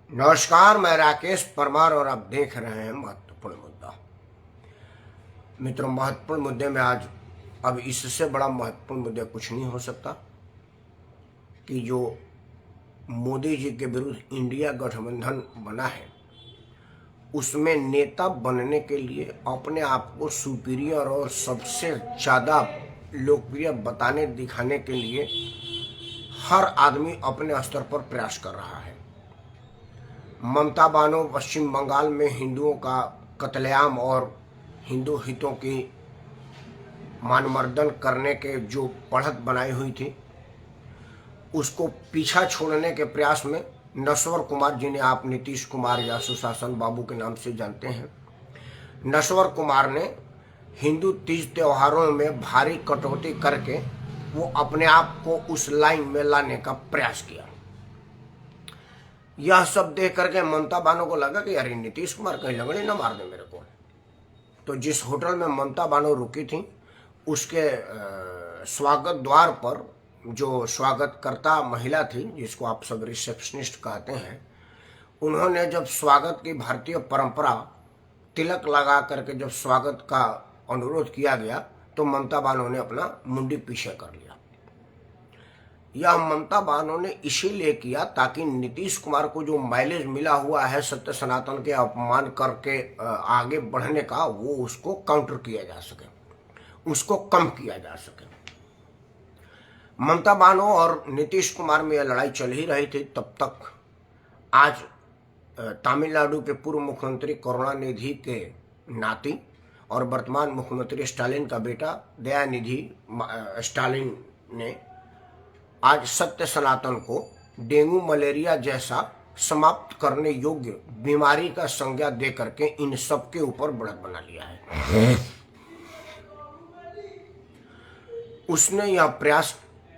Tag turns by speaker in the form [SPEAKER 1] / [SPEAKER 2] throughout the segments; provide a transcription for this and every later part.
[SPEAKER 1] नमस्कार, मैं राकेश परमार और आप देख रहे हैं महत्वपूर्ण मुद्दा। मित्रों, महत्वपूर्ण मुद्दे में आज अब इससे बड़ा महत्वपूर्ण मुद्दा कुछ नहीं हो सकता कि जो मोदी जी के विरुद्ध इंडिया गठबंधन बना है उसमें नेता बनने के लिए अपने आप को सुपीरियर और सबसे ज़्यादा लोकप्रिय बताने दिखाने के लिए हर आदमी अपने स्तर पर प्रयास कर रहा है। ममता बानो पश्चिम बंगाल में हिंदुओं का कत्लेआम और हिंदू हितों की मानमर्दन करने के जो बढ़त बनाई हुई थी उसको पीछा छोड़ने के प्रयास में नश्वर कुमार, जिन्हें आप नीतीश कुमार या सुशासन बाबू के नाम से जानते हैं, नश्वर कुमार ने हिंदू तीज त्योहारों में भारी कटौती करके वो अपने आप को उस लाइन में लाने का प्रयास किया। यह सब देख करके ममता बानो को लगा कि यार नीतीश कुमार कहीं लंगड़ी ना मार दे मेरे को। तो जिस होटल में ममता बानो रुकी थी उसके स्वागत द्वार पर जो स्वागतकर्ता महिला थी, जिसको आप सब रिसेप्शनिस्ट कहते हैं, उन्होंने जब स्वागत की भारतीय परंपरा तिलक लगा करके जब स्वागत का अनुरोध किया गया तो ममता बानो ने अपना मुंडी पीछे कर लिया। यह ममता बानो ने इसीलिए किया ताकि नीतीश कुमार को जो माइलेज मिला हुआ है सत्य सनातन के अपमान करके आगे बढ़ने का, वो उसको काउंटर किया जा सके, उसको कम किया जा सके। ममता बानो और नीतीश कुमार में यह लड़ाई चल ही रही थी। तब तक आज तमिलनाडु के पूर्व मुख्यमंत्री करुणानिधि के नाती और वर्तमान मुख्यमंत्री स्टालिन का बेटा दयानिधि स्टालिन ने आज सत्य सनातन को डेंगू मलेरिया जैसा समाप्त करने योग्य बीमारी का संज्ञा दे करके इन सब के ऊपर बढ़त बना लिया है। उसने यह प्रयास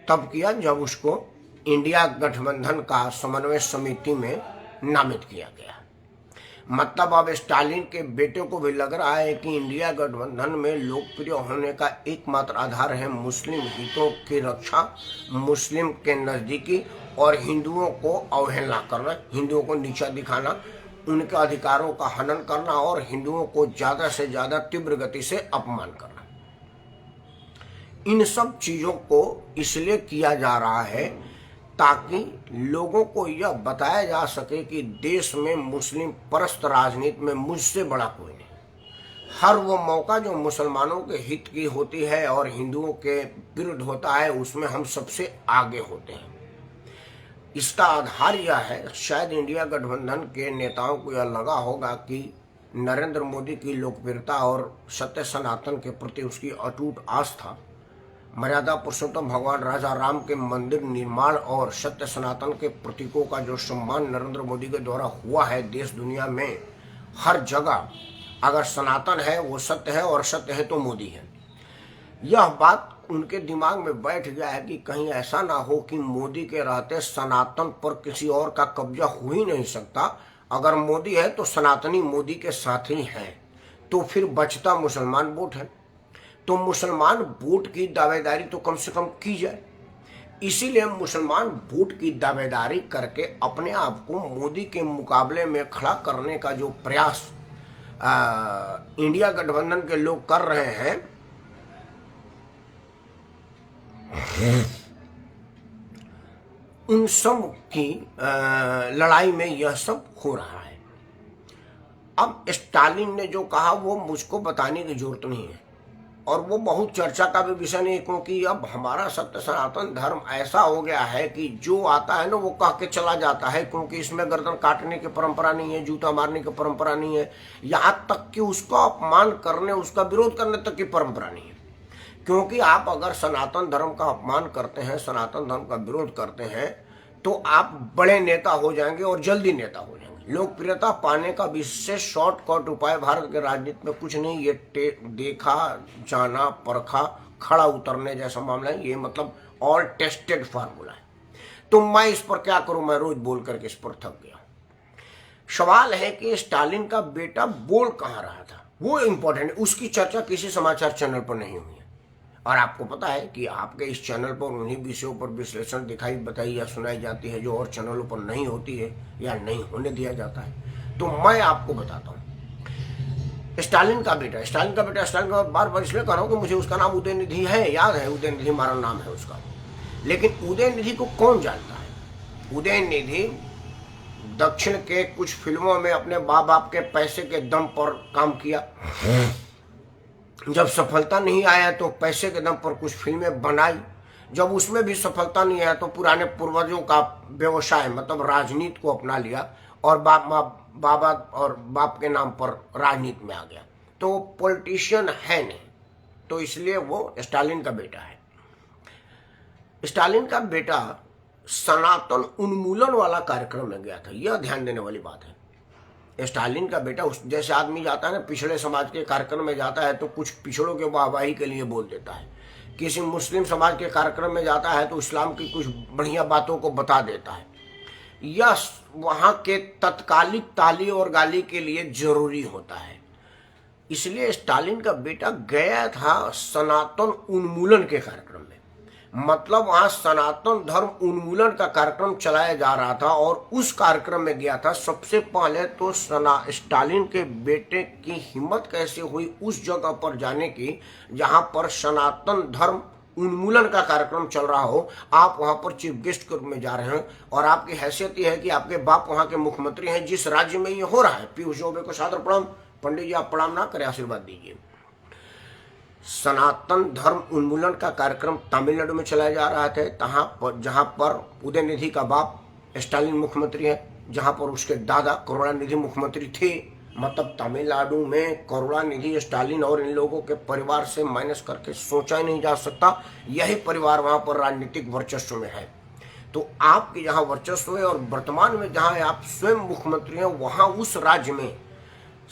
[SPEAKER 1] तब किया जब उसको इंडिया गठबंधन का समन्वय समिति में नामित किया गया। मतलब अब स्टालिन के बेटे को भी लग रहा है कि इंडिया गठबंधन में लोकप्रिय होने का एकमात्र आधार है मुस्लिम हितों की रक्षा, मुस्लिम के नज़दीकी और हिंदुओं को अवहेलना करना, हिंदुओं को नीचा दिखाना, उनके अधिकारों का हनन करना और हिंदुओं को ज़्यादा से ज़्यादा तीव्र गति से अपमान करना। इन सब चीज़ों को इसलिए किया जा रहा है ताकि लोगों को यह बताया जा सके कि देश में मुस्लिम परस्त राजनीति में मुझसे बड़ा कोई नहीं। हर वो मौका जो मुसलमानों के हित की होती है और हिंदुओं के विरुद्ध होता है उसमें हम सबसे आगे होते हैं। इसका आधार यह है, शायद इंडिया गठबंधन के नेताओं को यह लगा होगा कि नरेंद्र मोदी की लोकप्रियता और सत्य सनातन के प्रति उसकी अटूट आस्था, मर्यादा पुरुषोत्तम भगवान राजा राम के मंदिर निर्माण और सत्य सनातन के प्रतीकों का जो सम्मान नरेंद्र मोदी के द्वारा हुआ है देश दुनिया में हर जगह, अगर सनातन है वो सत्य है और सत्य है तो मोदी है। यह बात उनके दिमाग में बैठ गया है कि कहीं ऐसा ना हो कि मोदी के रहते सनातन पर किसी और का कब्जा हो ही नहीं सकता। अगर मोदी है तो सनातनी मोदी के साथ ही है, तो फिर बचता मुसलमान वोट है, तो मुसलमान वोट की दावेदारी तो कम से कम की जाए। इसीलिए मुसलमान वोट की दावेदारी करके अपने आप को मोदी के मुकाबले में खड़ा करने का जो प्रयास इंडिया गठबंधन के लोग कर रहे हैं, उन सब की लड़ाई में यह सब हो रहा है। अब स्टालिन ने जो कहा वो मुझको बताने की जरूरत नहीं है और वो बहुत चर्चा का भी विषय नहीं, क्योंकि अब हमारा सत्य सनातन धर्म ऐसा हो गया है कि जो आता है ना वो कह के चला जाता है, क्योंकि इसमें गर्दन काटने की परंपरा नहीं है, जूता मारने की परंपरा नहीं है, यहाँ तक कि उसका अपमान करने, उसका विरोध करने तक की परंपरा नहीं है। क्योंकि आप अगर सनातन धर्म का अपमान करते हैं, सनातन धर्म का विरोध करते हैं तो आप बड़े नेता हो जाएंगे और जल्दी नेता हो जाएंगे। लोकप्रियता पाने का विशेष शॉर्टकट उपाय भारत के राजनीति में कुछ नहीं, ये देखा जाना परखा खड़ा उतरने जैसा मामला है। ये मतलब ऑल टेस्टेड फार्मूला है। तो मैं इस पर क्या करूं, मैं रोज बोल करके इस पर थक गया। सवाल है कि स्टालिन का बेटा बोल कहाँ रहा था, वो इंपॉर्टेंट है। उसकी चर्चा किसी समाचार चैनल पर नहीं हुई है। और आपको पता है कि आपके इस चैनल पर उन्हीं विषयों पर विश्लेषण दिखाई बताई या सुनाई जाती है जो और चैनलों पर नहीं होती है या नहीं होने दिया जाता है। तो मैं आपको बताता हूँ, स्टालिन का बेटा, स्टालिन का बार बार इसलिए कह रहा हूँ कि मुझे उसका नाम उदयनिधि है, याद है, उदयनिधि हमारा नाम है उसका। लेकिन उदयनिधि को कौन जानता है? उदयनिधि दक्षिण के कुछ फिल्मों में अपने माँ बाप के पैसे के दम पर काम किया। जब सफलता नहीं आया तो पैसे के दम पर कुछ फिल्में बनाई। जब उसमें भी सफलता नहीं आया तो पुराने पूर्वजों का व्यवसाय मतलब राजनीति को अपना लिया और बाबा और बाप के नाम पर राजनीति में आ गया। तो पॉलिटिशियन है नहीं, तो इसलिए वो स्टालिन का बेटा है। स्टालिन का बेटा सनातन उन्मूलन वाला कार्यक्रम में गया था, यह ध्यान देने वाली बात है। स्टालिन का बेटा उस जैसे आदमी जाता है ना, पिछड़े समाज के कार्यक्रम में जाता है तो कुछ पिछड़ों के वाहवाही के लिए बोल देता है, किसी मुस्लिम समाज के कार्यक्रम में जाता है तो इस्लाम की कुछ बढ़िया बातों को बता देता है। यह वहाँ के तत्कालिक ताली और गाली के लिए जरूरी होता है। इसलिए स्टालिन का बेटा गया था सनातन उन्मूलन के कार्यक्रम में, मतलब वहां सनातन धर्म उन्मूलन का कार्यक्रम चलाया जा रहा था और उस कार्यक्रम में गया था। सबसे पहले तो स्टालिन के बेटे की हिम्मत कैसे हुई उस जगह पर जाने की जहां पर सनातन धर्म उन्मूलन का कार्यक्रम चल रहा हो। आप वहां पर चीफ गेस्ट के रूप में जा रहे हैं और आपकी हैसियत यह है कि आपके बाप वहां के मुख्यमंत्री हैं जिस राज्य में ये हो रहा है। पीयूष चौबे को सादर प्रणाम। पंडित जी आप प्रणाम ना करें, आशीर्वाद दीजिए। सनातन धर्म उन्मूलन का कार्यक्रम तमिलनाडु में चलाया जा रहा था, जहां पर उदयनिधि का बाप स्टालिन मुख्यमंत्री है, जहां पर उसके दादा करुणानिधि मुख्यमंत्री थे। मतलब तमिलनाडु में करुणानिधि, स्टालिन और इन लोगों के परिवार से माइनस करके सोचा ही नहीं जा सकता। यही परिवार वहां पर राजनीतिक वर्चस्व में है। तो आपके जहां वर्चस्व है और वर्तमान में जहां आप स्वयं मुख्यमंत्री हैं, वहां उस राज्य में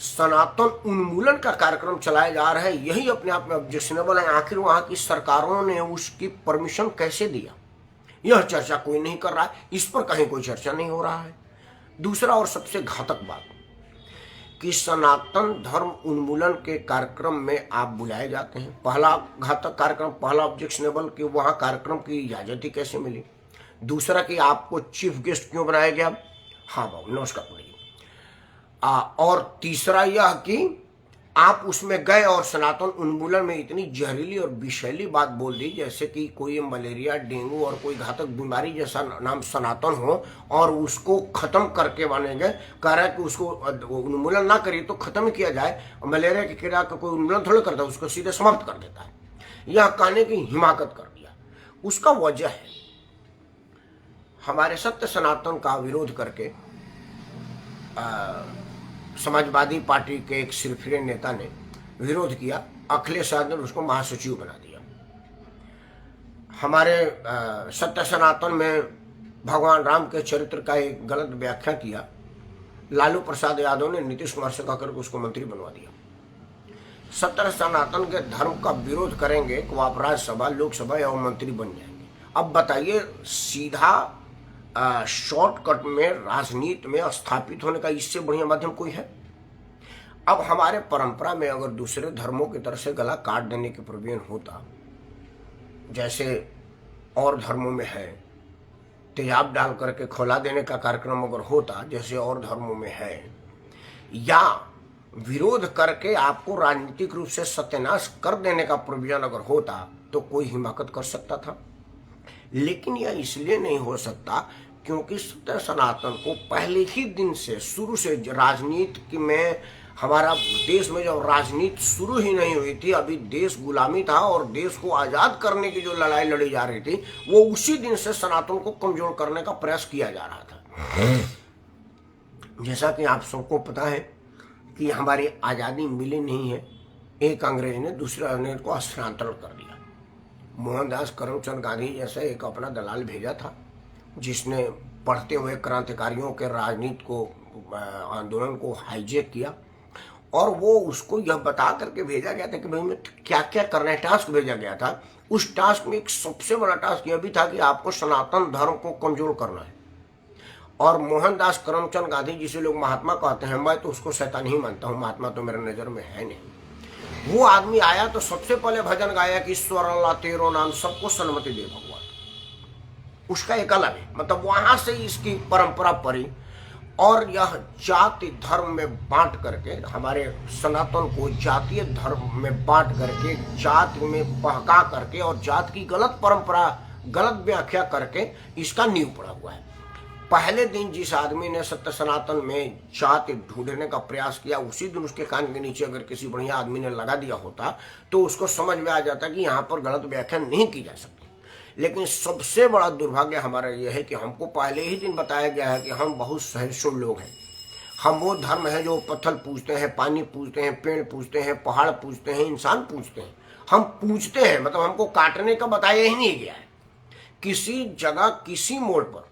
[SPEAKER 1] सनातन उन्मूलन का कार्यक्रम चलाया जा रहा है, यही अपने आप में ऑब्जेक्शनेबल है। आखिर वहां की सरकारों ने उसकी परमिशन कैसे दिया, यह चर्चा कोई नहीं कर रहा है। इस पर कहीं कोई चर्चा नहीं हो रहा है। दूसरा और सबसे घातक बात कि सनातन धर्म उन्मूलन के कार्यक्रम में आप बुलाए जाते हैं। पहला घातक कार्यक्रम, पहला ऑब्जेक्शनेबल कि वहां कार्यक्रम की इजाजत ही कैसे मिली। दूसरा कि आपको चीफ गेस्ट क्यों बनाया गया। हाँ बाबू नमस्कार पंडित। और तीसरा यह कि आप उसमें गए और सनातन उन्मूलन में इतनी जहरीली और विषैली बात बोल दी जैसे कि कोई मलेरिया, डेंगू और कोई घातक बीमारी जैसा नाम सनातन हो और उसको खत्म करके माने गए। कह रहा है कि उसको उन्मूलन ना करिए तो खत्म ही किया जाए। मलेरिया की कीड़ा का कोई उन्मूलन थोड़ा करता है, उसको सीधे समाप्त कर देता है। यह कहने की हिमाकत कर दिया। उसका वजह है हमारे सत्य सनातन का विरोध करके समाजवादी पार्टी के एक सिरफिरे नेता ने विरोध किया। अखिलेश यादव ने उसको महासचिव बना दिया। हमारे सत्य सनातन में भगवान राम के चरित्र का एक गलत व्याख्या किया। लालू प्रसाद यादव ने नीतीश कुमार से कहकर उसको मंत्री बनवा दिया। सत्य सनातन के धर्म का विरोध करेंगे तो आप राज्यसभा, लोकसभा या मंत्री बन जाएंगे। अब बताइए, सीधा शॉर्टकट में राजनीति में स्थापित होने का इससे बढ़िया माध्यम कोई है। अब हमारे परंपरा में अगर दूसरे धर्मों की तरह से गला काट देने की प्रवृत्ति होता, जैसे और धर्मों में है, तेजाब डाल करके खौला देने का कार्यक्रम अगर होता जैसे और धर्मों में है, या विरोध करके आपको राजनीतिक रूप से सत्यानाश कर देने का प्रोविजन अगर होता तो कोई हिमाकत कर सकता था। लेकिन यह इसलिए नहीं हो सकता क्योंकि सत्य सनातन को पहले ही दिन से शुरू से राजनीति में, हमारा देश में जब राजनीति शुरू ही नहीं हुई थी, अभी देश गुलामी था और देश को आजाद करने की जो लड़ाई लड़ी जा रही थी वो उसी दिन से सनातन को कमजोर करने का प्रयास किया जा रहा था। जैसा कि आप सबको पता है कि हमारी आज़ादी मिली नहीं है, एक अंग्रेज ने दूसरे अंग्रेज को हस्तांतरण कर दिया। मोहनदास करमचंद गांधी जैसा एक अपना दलाल भेजा था जिसने पढ़ते हुए क्रांतिकारियों के राजनीति को, आंदोलन को हाईजैक किया और वो उसको यह बता करके भेजा गया था कि भाई में क्या क्या करना है। टास्क भेजा गया था। उस टास्क में एक सबसे बड़ा टास्क यह भी था कि आपको सनातन धर्म को कमजोर करना है। और मोहनदास करमचंद गांधी जिसे लोग महात्मा कहते हैं, मैं तो उसको शैतान ही मानता हूँ, महात्मा तो मेरे नज़र में है नहीं। वो आदमी आया तो सबसे पहले भजन गाया कि ईश्वर अल्लाह तेरो नाम सबको सन्मति दे भगवान। उसका एक अलग है, मतलब वहां से इसकी परंपरा पड़ी। और यह जाति धर्म में बांट करके, हमारे सनातन को जातीय धर्म में बांट करके, जाति में बहका करके और जात की गलत परंपरा, गलत व्याख्या करके इसका नींव पड़ा हुआ है। पहले दिन जिस आदमी ने सत्य सनातन में जाति ढूंढने का प्रयास किया, उसी दिन उसके कान के नीचे अगर किसी बढ़िया आदमी ने लगा दिया होता तो उसको समझ में आ जाता कि यहाँ पर गलत व्याख्या नहीं की जा सकती। लेकिन सबसे बड़ा दुर्भाग्य हमारा यह है कि हमको पहले ही दिन बताया गया है कि हम बहुत सहिष्णु लोग हैं। हम वो धर्म है जो पत्थर पूजते हैं, पानी पूजते हैं, पेड़ पूजते हैं, पहाड़ पूजते हैं, इंसान पूजते हैं। हम पूजते हैं, मतलब हमको काटने का बताया ही नहीं गया है किसी जगह, किसी मोड़ पर।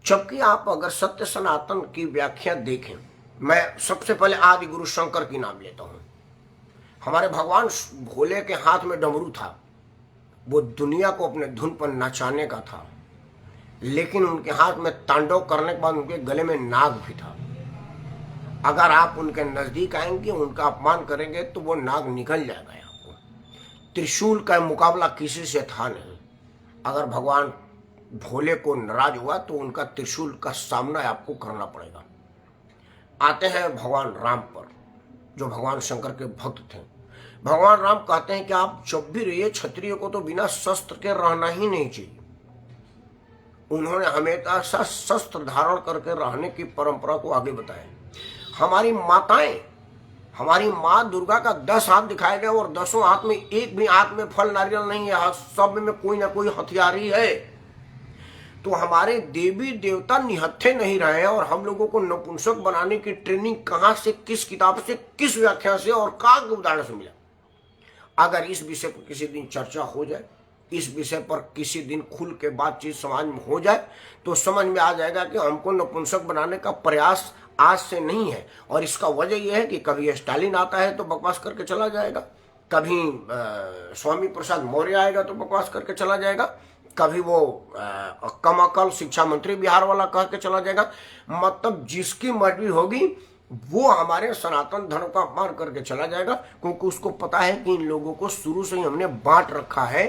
[SPEAKER 1] जबकि आप अगर सत्य सनातन की व्याख्या देखें, मैं सबसे पहले आदि गुरु शंकर की नाम लेता हूं। हमारे भगवान भोले के हाथ में डमरू था, वो दुनिया को अपने धुन पर नचाने का था, लेकिन उनके हाथ में तांडव करने के बाद उनके गले में नाग भी था। अगर आप उनके नजदीक आएंगे, उनका अपमान करेंगे तो वो नाग निकल जाएगा आपको। त्रिशूल का मुकाबला किसी से था नहीं। अगर भगवान भोले को नाराज हुआ तो उनका त्रिशूल का सामना आपको करना पड़ेगा। आते हैं भगवान राम पर, जो भगवान शंकर के भक्त थे। भगवान राम कहते हैं कि आप जब भी रहिए, क्षत्रिय को तो बिना शस्त्र के रहना ही नहीं चाहिए। उन्होंने हमेशा शस्त्र धारण करके रहने की परंपरा को आगे बताया। हमारी माताएं, हमारी माँ दुर्गा का 10 हाथ दिखाया गया और 10 हाथ में एक भी हाथ में फल नारियल नहीं है, सब में कोई ना कोई हथियार ही है। तो हमारे देवी देवता निहत्थे नहीं रहे हैं और हम लोगों को नपुंसक बनाने की ट्रेनिंग कहां से, किस किताब से, किस व्याख्या से और कहां के उदाहरण से मिला। अगर इस विषय पर किसी दिन चर्चा हो जाए, इस विषय पर किसी दिन खुल के बातचीत समाज में हो जाए, तो समझ में आ जाएगा कि हमको नपुंसक बनाने का प्रयास आज से नहीं है। और इसका वजह यह है कि कभी स्टालिन आता है तो बकवास करके चला जाएगा, कभी स्वामी प्रसाद मौर्य आएगा तो बकवास करके चला जाएगा, कभी वो कम अकल शिक्षा मंत्री बिहार वाला कह के चला जाएगा। मतलब जिसकी मर्जी होगी वो हमारे सनातन धर्म का अपमान करके चला जाएगा, क्योंकि उसको पता है कि इन लोगों को शुरू से ही हमने बांट रखा है।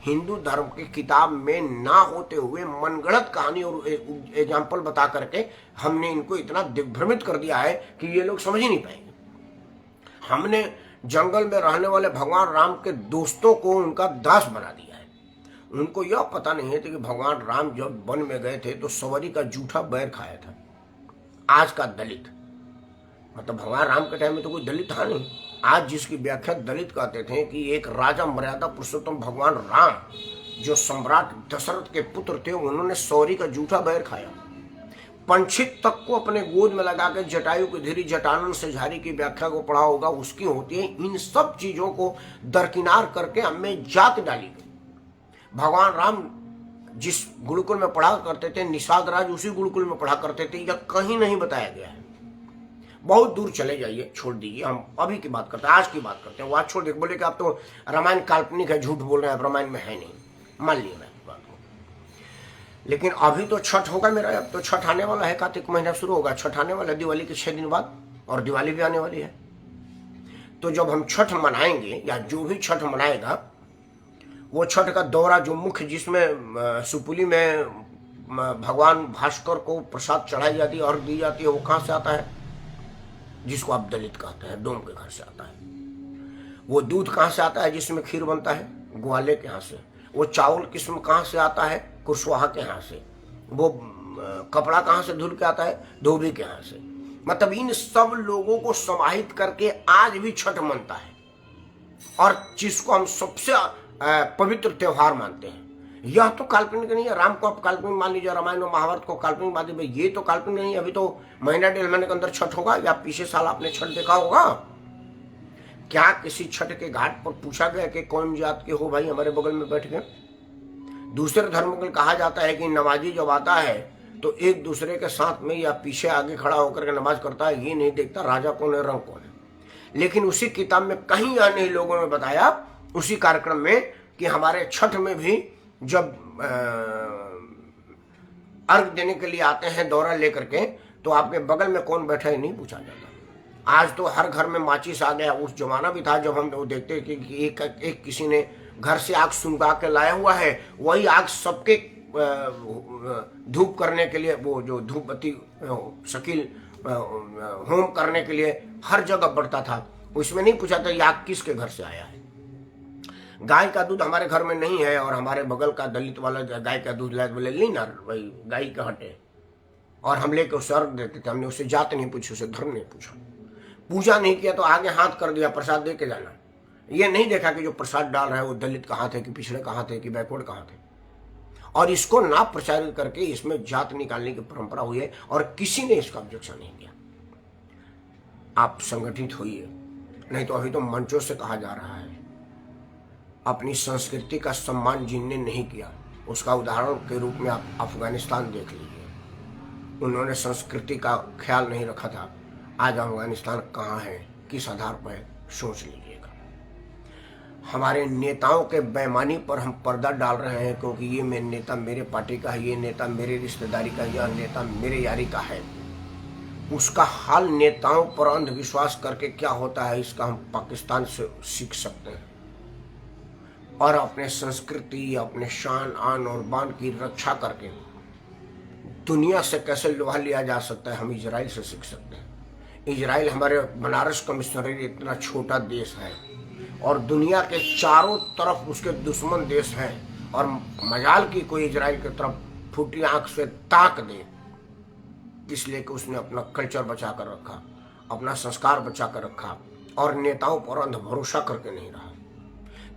[SPEAKER 1] हिंदू धर्म की किताब में ना होते हुए मनगढ़ंत कहानी और एग्जाम्पल बता करके हमने इनको इतना दिग्भ्रमित कर दिया है कि ये लोग समझ ही नहीं पाएंगे। हमने जंगल में रहने वाले भगवान राम के दोस्तों को उनका दास बना दिया है। उनको यह पता नहीं है कि भगवान राम जब वन में गए थे तो सवरी का जूठा बैर खाया था। आज का दलित, मतलब भगवान राम के टाइम में तो कोई दलित था नहीं। आज जिसकी व्याख्या दलित कहते थे कि एक राजा मर्यादा पुरुषोत्तम भगवान राम, जो सम्राट दशरथ के पुत्र थे, उन्होंने सौरी का जूठा बैर खाया। पंछित तक को अपने गोद में लगा के जटायु की धीरी जटानन से झारी की व्याख्या को पढ़ा होगा, उसकी होती है। इन सब चीजों को दरकिनार करके हमें जात डाली गई। भगवान राम जिस गुरुकुल में पढ़ा करते थे, निषाद राज उसी गुरुकुल में पढ़ा करते थे, यह कहीं नहीं बताया गया है। बहुत दूर चले जाइए, छोड़ दीजिए, हम अभी की बात करते हैं, आज की बात करते हैं। वो आज छोड़ दे, बोले कि आप तो रामायण काल्पनिक है, झूठ बोल रहे हैं, रामायण में है नहीं, मान लिया मैं बात को। लेकिन अभी तो छठ होगा मेरा, अब तो छठ आने वाला है, कार्तिक महीना शुरू होगा, छठ आने वाला है दिवाली के 6 दिन बाद, और दिवाली भी आने वाली है। तो जब हम छठ मनाएंगे या जो भी छठ मनाएगा, वो छठ का दौरा जो मुख्य, जिसमें सुपुली में भगवान भास्कर को प्रसाद चढ़ाई जाती है और दी जाती है, वो कहाँ से आता है? जिसको आप दलित कहते हैं, डोम के घर से आता है। वो दूध कहाँ से आता है जिसमें खीर बनता है? ग्वाले के यहाँ से। वो चावल किस्म कहाँ से आता है? कुशवाहा के यहाँ से। वो कपड़ा कहाँ से धुल के आता है? धोबी के यहाँ से। मतलब इन सब लोगों को समाहित करके आज भी छठ मनता है, और जिसको हम सबसे पवित्र त्योहार मानते हैं। यह तो काल्पनिक नहीं है। राम को आप काल्पनिक मान लीजिए, रामायण और महाभारत को काल्पनिक मान लीजिए, ये तो काल्पनिक नहीं है। अभी तो महीना 1.5 महीने के अंदर छठ होगा, या पिछले साल आपने छठ देखा होगा क्या? किसी छठ के घाट पर पूछा गया कि कौन जात के हो भाई, हमारे बगल में बैठ गए। दूसरे धर्मों में कहा जाता है कि नमाजी जब आता है तो एक दूसरे के साथ में या पीछे आगे खड़ा होकर के नमाज करता है, ये नहीं देखता राजा कौन है, रंग कौन है। लेकिन उसी किताब में कहीं या नहीं लोगों ने बताया, उसी कार्यक्रम में, कि हमारे छठ में भी जब अर्घ देने के लिए आते हैं दौरा लेकर के, तो आपके बगल में कौन बैठा है नहीं पूछा जाता। आज तो हर घर में माचिस आ गया। उस जमाना भी था जब हम वो देखते कि एक किसी ने घर से आग सुनगा के लाया हुआ है, वही आग सबके धूप करने के लिए, वो जो धूप बत्ती शकील होम करने के लिए हर जगह बढ़ता था। उसमें नहीं पूछा था ये आग किसके घर से आया है। गाय का दूध हमारे घर में नहीं है और हमारे बगल का दलित वाला गाय का दूध लाए, बोले ली ना भाई गाय का हटे, और हम लेके उसे अर्घ देते थे। हमने उससे जात नहीं पूछी, उसे धर्म नहीं पूछा, पूजा नहीं किया, तो आगे हाथ कर दिया प्रसाद दे के जाना। ये नहीं देखा कि जो प्रसाद डाल रहा है वो दलित कहाँ थे, कि पिछड़े कहाँ थे, कि बैकवर्ड कहाँ थे। और इसको ना प्रचारित करके इसमें जात निकालने की परंपरा हुई है और किसी ने इसका ऑब्जेक्शन नहीं किया। आप संगठित होइए, नहीं तो अभी तो मंचों से कहा जा रहा है। अपनी संस्कृति का सम्मान जिनने नहीं किया, उसका उदाहरण के रूप में आप अफगानिस्तान देख लीजिए। उन्होंने संस्कृति का ख्याल नहीं रखा था। आज अफगानिस्तान कहाँ है, किस आधार पर, सोच लीजिएगा। हमारे नेताओं के बेईमानी पर हम पर्दा डाल रहे हैं क्योंकि ये नेता मेरे पार्टी का है, ये नेता मेरे रिश्तेदारी का है, यह नेता मेरे यारी का है। उसका हाल नेताओं पर अंधविश्वास करके क्या होता है, इसका हम पाकिस्तान से सीख सकते हैं। और अपने संस्कृति, अपने शान आन और बान की रक्षा करके दुनिया से कैसे लोहा लिया जा सकता है, हम इजराइल से सीख सकते हैं। इजराइल हमारे बनारस कमिश्नरेट इतना छोटा देश है और दुनिया के चारों तरफ उसके दुश्मन देश हैं, और मजाल की कोई इजराइल की तरफ फूटी आंख से ताक दे, इसलिए कि उसने अपना कल्चर बचा कर रखा, अपना संस्कार बचा कर रखा और नेताओं पर अंध भरोसा करके नहीं रहा।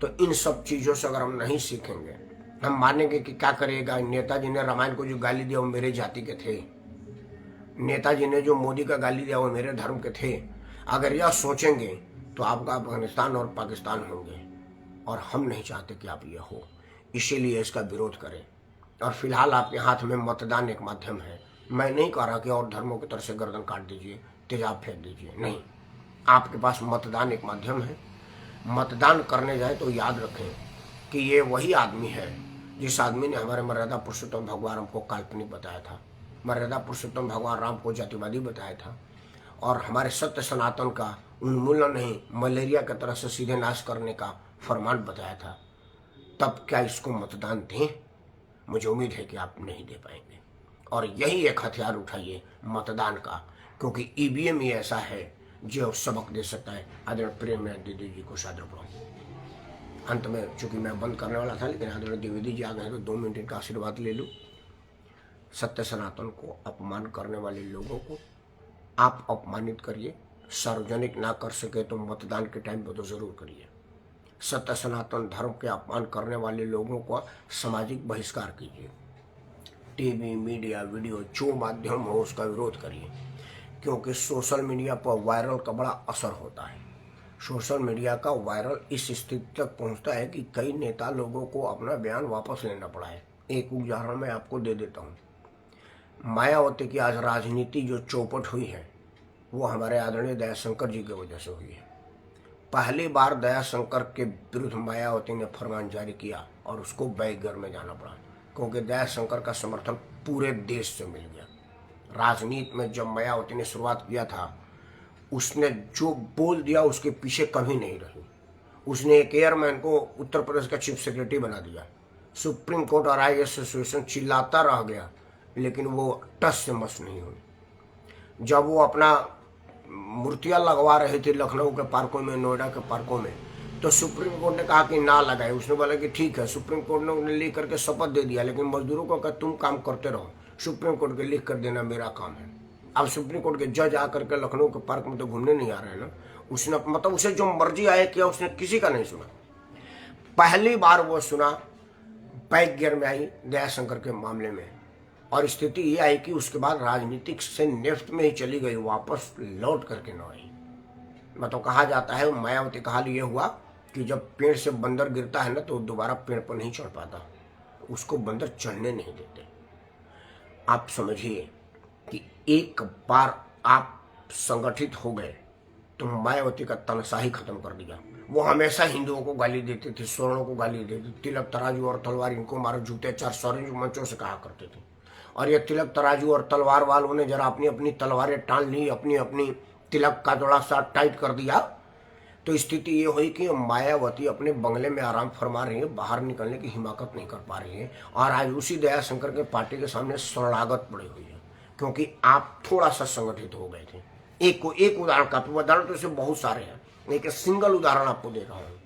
[SPEAKER 1] तो इन सब चीज़ों से अगर हम नहीं सीखेंगे, हम मानेंगे कि क्या करेगा। नेताजी ने रामायण को जो गाली दिया वो मेरे जाति के थे, नेताजी ने जो मोदी का गाली दिया वो मेरे धर्म के थे। अगर यह सोचेंगे तो आपका अफगानिस्तान और पाकिस्तान होंगे, और हम नहीं चाहते कि आप ये हो। इसीलिए इसका विरोध करें। और फिलहाल आपके हाथ में मतदान एक माध्यम है। मैं नहीं कह रहा कि और धर्मों की तरफ से गर्दन काट दीजिए, तेजाब फेंक दीजिए, नहीं। आपके पास मतदान एक माध्यम है। मतदान करने जाए तो याद रखें कि ये वही आदमी है जिस आदमी ने हमारे मर्यादा पुरुषोत्तम भगवान राम को काल्पनिक बताया था, मर्यादा पुरुषोत्तम भगवान राम को जातिवादी बताया था, और हमारे सत्य सनातन का उन्मूलन नहीं, मलेरिया की तरह से सीधे नाश करने का फरमान बताया था। तब क्या इसको मतदान दें? मुझे उम्मीद है कि आप नहीं दे पाएंगे। और यही एक हथियार उठाइए मतदान का, क्योंकि ईवीएम ही ऐसा है जो सबक दे सकता है। आदरणीय प्रेम द्विवेदी जी को सादर प्रणाम। अंत में चूंकि मैं बंद करने वाला था, लेकिन आदरणीय द्विवेदी जी आ गए तो 2 मिनट का आशीर्वाद ले लूँ। सत्य सनातन को अपमान करने वाले लोगों को आप अपमानित करिए, सार्वजनिक ना कर सके तो मतदान के टाइम पर तो जरूर करिए। सत्य सनातन धर्म के अपमान करने वाले लोगों का सामाजिक बहिष्कार कीजिए। टीवी, मीडिया, वीडियो जो माध्यम हो उसका विरोध करिए, क्योंकि सोशल मीडिया पर वायरल का बड़ा असर होता है। सोशल मीडिया का वायरल इस स्थिति तक पहुंचता है कि कई नेता लोगों को अपना बयान वापस लेना पड़ा है। एक उदाहरण मैं आपको दे देता हूँ। मायावती की आज राजनीति जो चौपट हुई है वो हमारे आदरणीय दयाशंकर जी की वजह से हुई है। पहली बार दयाशंकर के विरुद्ध मायावती ने फरमान जारी किया और उसको बैगघर में जाना पड़ा, क्योंकि दयाशंकर का समर्थन पूरे देश से मिल गया। राजनीति में जब मायावती ने शुरुआत किया था, उसने जो बोल दिया उसके पीछे कभी नहीं रही। उसने एक एयरमैन को उत्तर प्रदेश का चीफ सेक्रेटरी बना दिया। सुप्रीम कोर्ट और IAS एसोसिएशन चिल्लाता रह गया, लेकिन वो टस से मस नहीं हुई। जब वो अपना मूर्तियां लगवा रहे थे लखनऊ के पार्कों में, नोएडा के पार्कों में, तो सुप्रीम कोर्ट ने कहा कि ना लगाए। उसने बोला कि ठीक है। सुप्रीम कोर्ट ने उन्हें लिख करके शपथ दे दिया, लेकिन मजदूरों को कहा तुम काम करते रहो, सुप्रीम कोर्ट के लिख कर देना मेरा काम है। अब सुप्रीम कोर्ट के जज आकर के लखनऊ के पार्क में तो घूमने नहीं आ रहे हैं ना। उसने मतलब उसे जो मर्जी आए किया, उसने किसी का नहीं सुना। पहली बार वो सुना बैकगियर में आई दयाशंकर के मामले में, और स्थिति ये आई कि उसके बाद राजनीतिक से नेफ्ट में ही चली गई, वापस लौट करके न आई। मतलब कहा जाता है मायावती का हाल ये हुआ कि जब पेड़ से बंदर गिरता है ना तो दोबारा पेड़ पर नहीं चढ़ पाता, उसको बंदर चढ़ने नहीं देते। आप समझिए कि एक बार आप संगठित हो गए तो मायावती का तनसाही खत्म कर दिया। वो हमेशा हिंदुओं को गाली देते थे, स्वर्णों को गाली देते, तिलक तराजू और तलवार इनको मारो, जूते चार सारे मंचों से कहा करते थे। और ये तिलक तराजू और तलवार वालों ने जरा अपनी अपनी तलवारें टान ली, अपनी अपनी तिलक का थोड़ा सा टाइट कर दिया तो स्थिति ये हुई कि मायावती अपने बंगले में आराम फरमा रही है, बाहर निकलने की हिम्मत नहीं कर पा रही है। और आज उसी दयाशंकर के पार्टी के सामने शरणागत पड़ी हुई है, क्योंकि आप थोड़ा सा संगठित हो गए थे। एक उदाहरण, काफी उदाहरण तो इसे बहुत सारे हैं, एक सिंगल उदाहरण आपको दे रहा हूं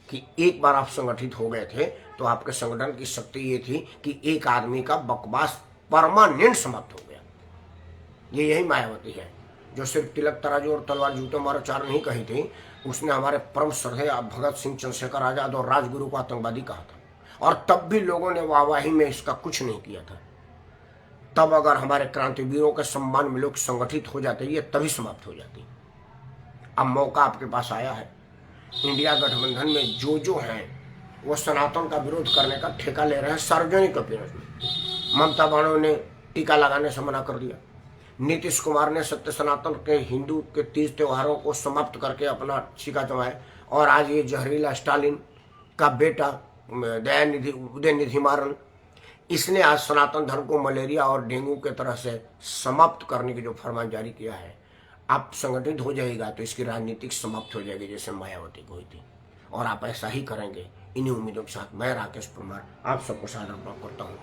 [SPEAKER 1] कि एक बार आप संगठित हो गए थे तो आपके संगठन की शक्ति ये थी कि एक आदमी का बकवास परमानेंट समाप्त हो गया। ये यही मायावती है जो सिर्फ तिलक तराजू और तलवार जूते मारो चार नहीं कही थी, उसने हमारे परम श्रद्धेय भगत सिंह, चंद्रशेखर आजाद और राजगुरु को आतंकवादी कहा था। और तब भी लोगों ने वाहवाही में इसका कुछ नहीं किया था। तब अगर हमारे क्रांतिवीरों के सम्मान में लोग संगठित हो जाते, ये तभी समाप्त हो जाती। अब मौका आपके पास आया है। इंडिया गठबंधन में जो हैं वो सनातन का विरोध करने का ठेका ले रहे हैं सार्वजनिक अपीयरेंस में। ममता बनर्जी ने टीका लगाने से मना कर दिया। नीतीश कुमार ने सत्य सनातन के हिंदू के तीज त्योहारों को समाप्त करके अपना सिक्का जमाया। और आज ये जहरीला स्टालिन का बेटा उदयनिधि मारन, इसने आज सनातन धर्म को मलेरिया और डेंगू के तरह से समाप्त करने की जो फरमान जारी किया है। आप संगठित हो जाएगा तो इसकी राजनीतिक समाप्त हो जाएगी, जैसे मायावती को हुई थी। और आप ऐसा ही करेंगे, इन्हीं उम्मीदों के साथ मैं राकेश परमार आप सबको सादर करता हूँ।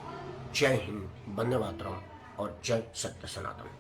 [SPEAKER 1] जय हिंद, वंदे मातरम और जय सत्य सनातन।